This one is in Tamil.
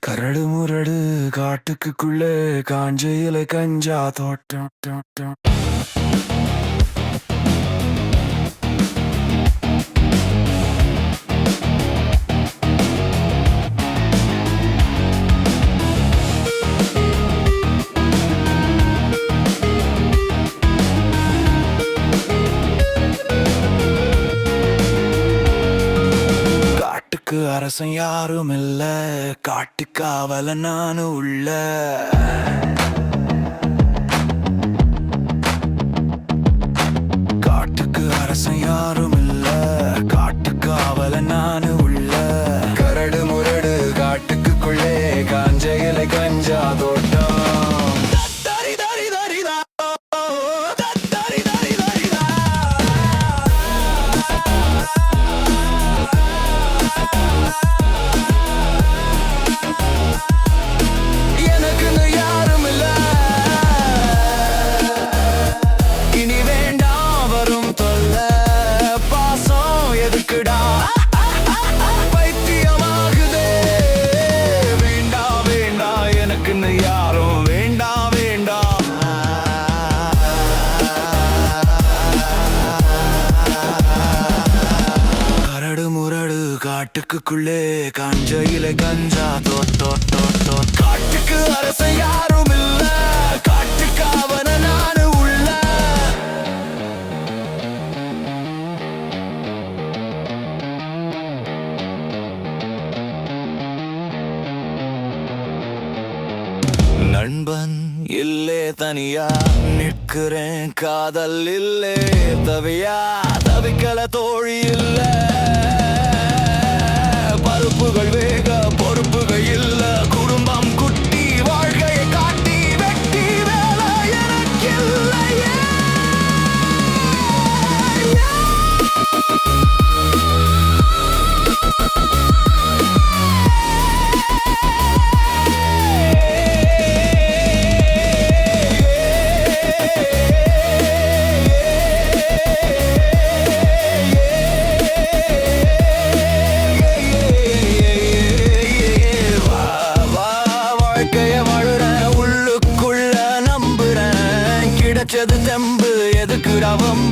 கரடு முரடு காட்டுக்குள்ளே காஞ்ச இலை கஞ்சா தோட்டம். காட்டுக்கு அரசன் யாரும் இல்ல, காட்டுக்காவல நானும் உள்ள. காட்டுக்கு அரசன் யாரும் இல்ல, காட்டுக்காவல நானும் உள்ள. கரடு முரடு காட்டுக்குள்ளே காஞ்ச இலை கஞ்சா தோட்டம். காட்டுக்குள்ளே காஞ்ச இலை கஞ்சா தோட்டம். காட்டுக்கு அரசன் யாரும் இல்ல, காட்டுக்காவன நானு உள்ள. நண்பன் இல்லே தனியா நிற்கிறேன், காதல் இல்லே தவியா தவிக்கல தோழி இல்ல. பருப்புகள் வேக பொறுப்புகள் இல்ல, குடும்பம் குட்டி வாழ்க்கையை காட்டி வெட்டி வேலை எனக்கில்லையே. உள்ளுக்குள்ள நம்புறேன், கிடைச்சது தெம்பு எதுக்கு ரவம்